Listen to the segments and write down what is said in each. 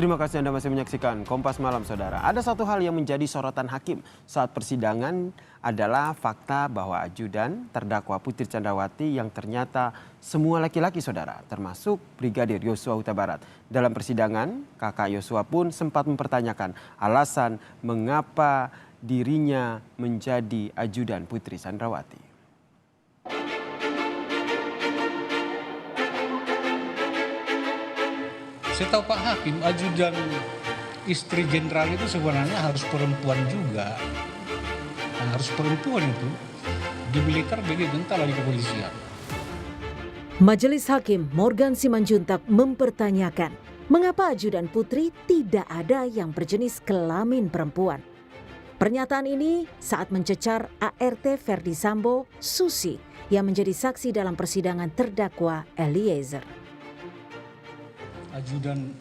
Terima kasih Anda masih menyaksikan Kompas Malam, Saudara. Ada satu hal yang menjadi sorotan hakim saat persidangan adalah fakta bahwa ajudan terdakwa Putri Chandrawati yang ternyata semua laki-laki, Saudara, termasuk Brigadir Yosua Huta Barat. Dalam persidangan, kakak Yosua pun sempat mempertanyakan alasan mengapa dirinya menjadi ajudan Putri Chandrawati. Saya tahu Pak Hakim, ajudan istri jenderal itu sebenarnya harus perempuan juga. Nah, harus perempuan itu. Di militer begitu, entah lagi kepolisian. Majelis Hakim Morgan Simanjuntak mempertanyakan mengapa ajudan Putri tidak ada yang berjenis kelamin perempuan. Pernyataan ini saat mencecar ART Ferdi Sambo, Susi, yang menjadi saksi dalam persidangan terdakwa Eliezer. Ajudan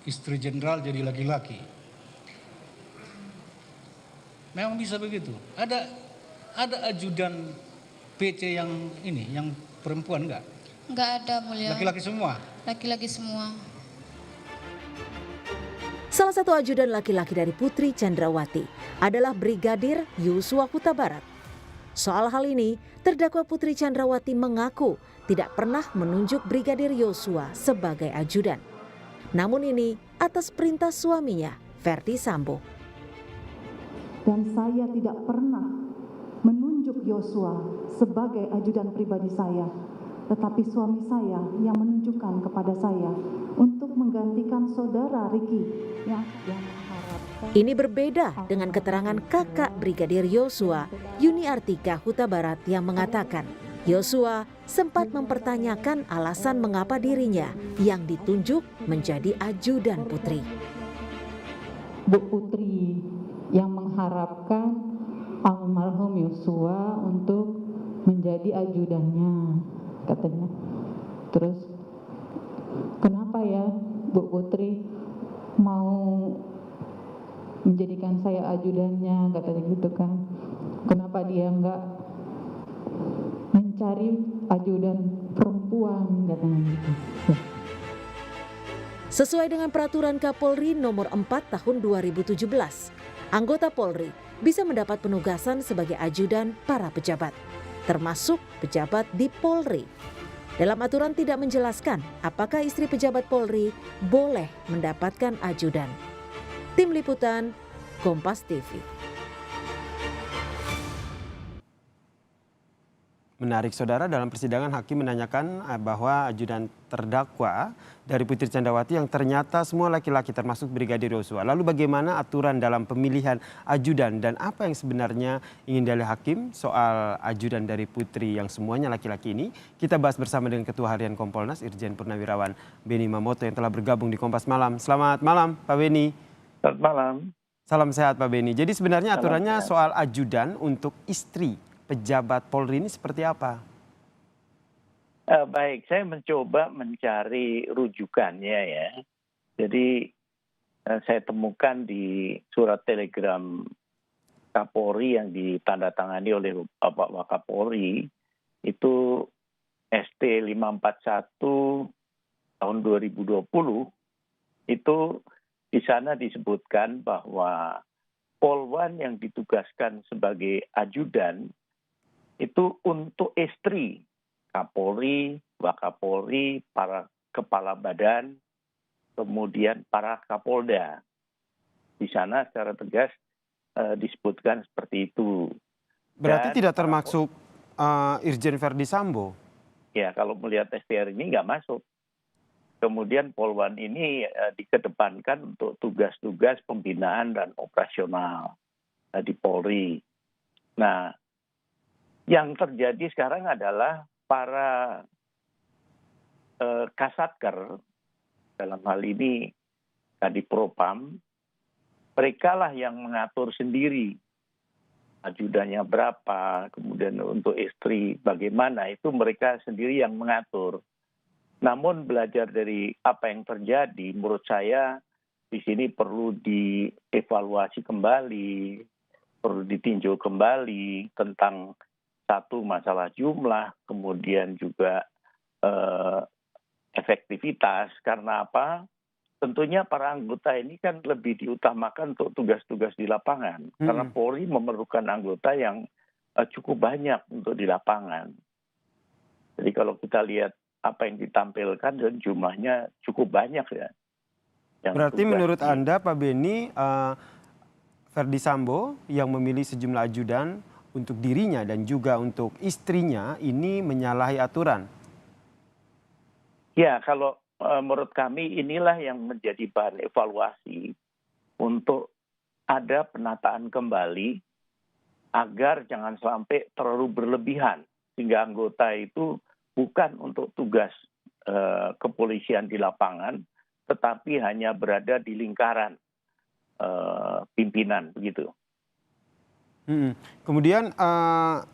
istri jenderal jadi laki-laki. Memang bisa begitu. Ada ajudan PC yang ini, yang perempuan enggak? Enggak ada, Mulia. Laki-laki semua? Laki-laki semua. Salah satu ajudan laki-laki dari Putri Chandrawati adalah Brigadir Yosua Huta Barat. Soal hal ini, terdakwa Putri Chandrawati mengaku tidak pernah menunjuk Brigadir Yosua sebagai ajudan. Namun ini atas perintah suaminya, Ferdi Sambo. Dan saya tidak pernah menunjuk Yosua sebagai ajudan pribadi saya, tetapi suami saya yang menunjukkan kepada saya untuk menggantikan saudara Ricky yang mengharapkan. Ini berbeda dengan keterangan kakak Brigadir Yosua, Yuni Artika Huta Barat, yang mengatakan Yosua sempat mempertanyakan alasan mengapa dirinya yang ditunjuk menjadi ajudan Putri. Bu Putri yang mengharapkan almarhum Yosua untuk menjadi ajudannya, katanya. Terus, kenapa ya Bu Putri mau menjadikan saya ajudannya, katanya gitu kan. Kenapa dia enggak mencari ajudan perempuan, katanya gitu. Sesuai dengan peraturan Kapolri nomor 4 tahun 2017, anggota Polri bisa mendapat penugasan sebagai ajudan para pejabat, termasuk pejabat di Polri. Dalam aturan tidak menjelaskan apakah istri pejabat Polri boleh mendapatkan ajudan. Tim Liputan, Kompas TV. Menarik, Saudara, dalam persidangan hakim menanyakan bahwa ajudan terdakwa dari Putri Chandrawati yang ternyata semua laki-laki termasuk Brigadir Yosua. Lalu bagaimana aturan dalam pemilihan ajudan dan apa yang sebenarnya ingin dalil hakim soal ajudan dari Putri yang semuanya laki-laki ini? Kita bahas bersama dengan Ketua Harian Kompolnas Irjen Purnawirawan Beni Mamoto yang telah bergabung di Kompas Malam. Selamat malam, Pak Beni. Selamat malam. Salam sehat, Pak Beni. Jadi sebenarnya aturannya soal ajudan untuk istri pejabat Polri ini seperti apa? Baik, saya mencoba mencari rujukannya ya. Jadi saya temukan di surat telegram Kapolri yang ditandatangani oleh Bapak Wakapolri itu ST 541 tahun 2020 itu di sana disebutkan bahwa Polwan yang ditugaskan sebagai ajudan itu untuk istri Kapolri, Wakapolri, para kepala badan, kemudian para Kapolda. Di sana secara tegas disebutkan seperti itu. Berarti tidak termasuk Irjen Ferdi Sambo? Ya, kalau melihat STR ini nggak masuk. Kemudian Polwan ini dikedepankan untuk tugas-tugas pembinaan dan operasional di Polri. Nah, yang terjadi sekarang adalah para Kasatker, dalam hal ini Kadipropam, mereka lah yang mengatur sendiri ajudannya berapa, kemudian untuk istri bagaimana, itu mereka sendiri yang mengatur. Namun belajar dari apa yang terjadi, menurut saya di sini perlu dievaluasi kembali, perlu ditinjau kembali tentang satu masalah jumlah, kemudian juga efektivitas. Karena apa? tentunya para anggota ini kan lebih diutamakan untuk tugas-tugas di lapangan. Karena Polri memerlukan anggota yang cukup banyak untuk di lapangan. Jadi kalau kita lihat apa yang ditampilkan dan jumlahnya cukup banyak ya. Yang Berarti tugas menurut di- Anda Pak Beni, Verdi Sambo yang memilih sejumlah ajudan untuk dirinya dan juga untuk istrinya ini menyalahi aturan. Ya, kalau menurut kami inilah yang menjadi bahan evaluasi untuk ada penataan kembali agar jangan sampai terlalu berlebihan sehingga anggota itu bukan untuk tugas kepolisian di lapangan, tetapi hanya berada di lingkaran pimpinan begitu. Kemudian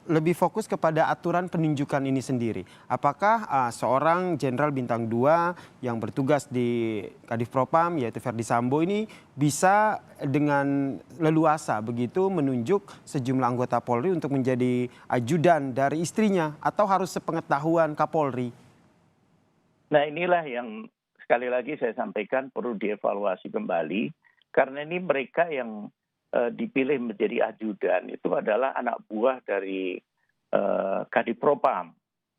lebih fokus kepada aturan penunjukan ini sendiri. Apakah seorang Jenderal Bintang 2 yang bertugas di Kadif Propam yaitu Verdi Sambo ini bisa dengan leluasa begitu menunjuk sejumlah anggota Polri untuk menjadi ajudan dari istrinya atau harus sepengetahuan Kapolri? Nah inilah yang sekali lagi saya sampaikan perlu dievaluasi kembali karena ini mereka yang dipilih menjadi ajudan itu adalah anak buah dari Kadif Propam.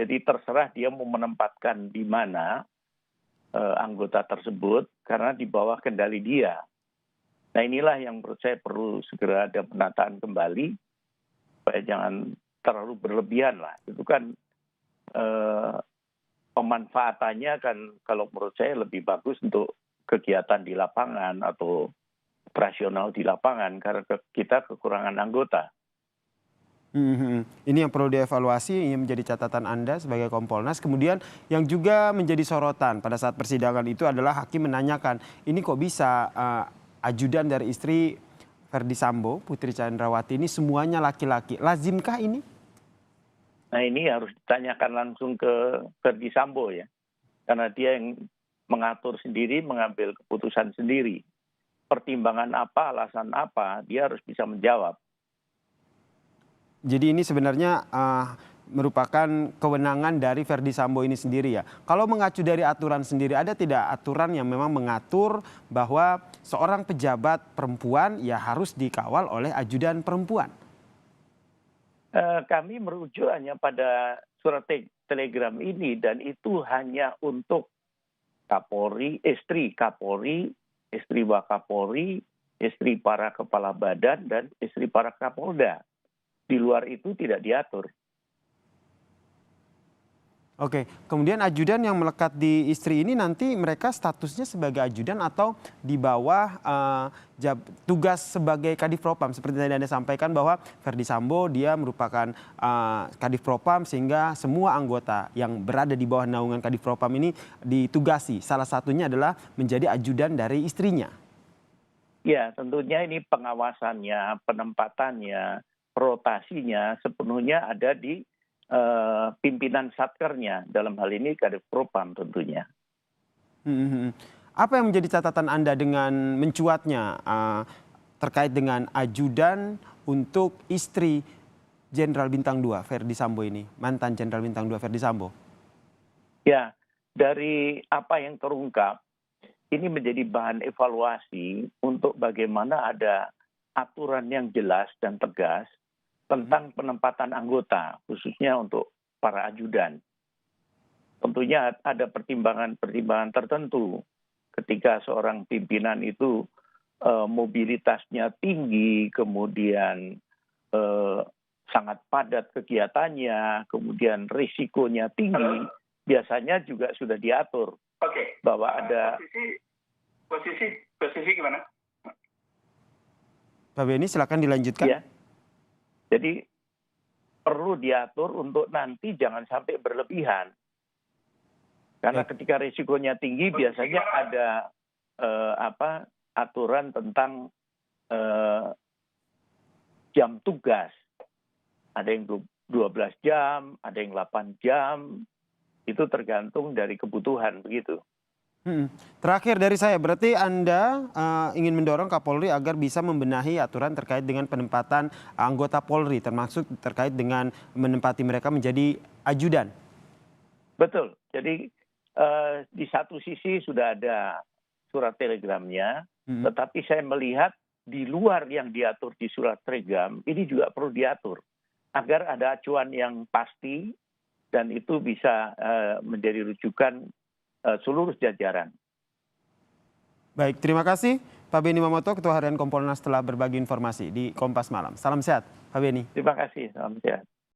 Jadi terserah dia mau menempatkan di mana anggota tersebut karena di bawah kendali dia. Nah inilah yang menurut saya perlu segera ada penataan kembali supaya jangan terlalu berlebihan lah. Itu kan pemanfaatannya kan kalau menurut saya lebih bagus untuk kegiatan di lapangan atau operasional di lapangan karena kita kekurangan anggota. Ini yang perlu dievaluasi, ini menjadi catatan Anda sebagai Kompolnas. Kemudian yang juga menjadi sorotan pada saat persidangan itu adalah hakim menanyakan, ini kok bisa ajudan dari istri Verdi Sambo, Putri Chandrawati ini semuanya laki-laki. Lazimkah ini? Nah ini harus ditanyakan langsung ke Verdi Sambo ya. Karena dia yang mengatur sendiri, mengambil keputusan sendiri. Pertimbangan apa, alasan apa, dia harus bisa menjawab. Jadi ini sebenarnya merupakan kewenangan dari Verdi Sambo ini sendiri ya. Kalau mengacu dari aturan sendiri, ada tidak aturan yang memang mengatur bahwa seorang pejabat perempuan ya harus dikawal oleh ajudan perempuan? Kami merujuk hanya pada surat telegram ini dan itu hanya untuk Kapolri, istri Kapolri, istri Wakapolri, istri para kepala badan, dan istri para Kapolda. Di luar itu tidak diatur. Oke, kemudian ajudan yang melekat di istri ini nanti mereka statusnya sebagai ajudan atau di bawah tugas sebagai Kadif Propam. Seperti tadi Anda sampaikan bahwa Verdi Sambo dia merupakan Kadif Propam sehingga semua anggota yang berada di bawah naungan Kadif Propam ini ditugasi. Salah satunya adalah menjadi ajudan dari istrinya. Ya, tentunya ini pengawasannya, penempatannya, rotasinya sepenuhnya ada di pimpinan satkernya, dalam hal ini Kadif Propam tentunya. Apa yang menjadi catatan Anda dengan mencuatnya terkait dengan ajudan untuk istri Jenderal Bintang 2 Verdi Sambo ini, mantan Jenderal Bintang 2 Verdi Sambo? Ya, dari apa yang terungkap, ini menjadi bahan evaluasi untuk bagaimana ada aturan yang jelas dan tegas tentang penempatan anggota, khususnya untuk para ajudan. Tentunya ada pertimbangan-pertimbangan tertentu ketika seorang pimpinan itu mobilitasnya tinggi, kemudian sangat padat kegiatannya, kemudian risikonya tinggi, biasanya juga sudah diatur. Oke. Bahwa ada posisi gimana? Pak Beni silakan dilanjutkan. ya. Jadi perlu diatur untuk nanti jangan sampai berlebihan. Karena ketika risikonya tinggi biasanya ada aturan tentang jam tugas. Ada yang 12 jam, ada yang 8 jam. Itu tergantung dari kebutuhan begitu. Terakhir dari saya, berarti Anda ingin mendorong Kapolri agar bisa membenahi aturan terkait dengan penempatan anggota Polri, termasuk terkait dengan menempati mereka menjadi ajudan. Betul. Jadi di satu sisi sudah ada surat telegramnya, tetapi saya melihat di luar yang diatur di surat telegram ini juga perlu diatur agar ada acuan yang pasti dan itu bisa menjadi rujukan seluruh jajaran. Baik, terima kasih Pak Beni Mamoto, Ketua Harian Kompolnas telah berbagi informasi di Kompas Malam. Salam sehat, Pak Beni. Terima kasih, salam sehat.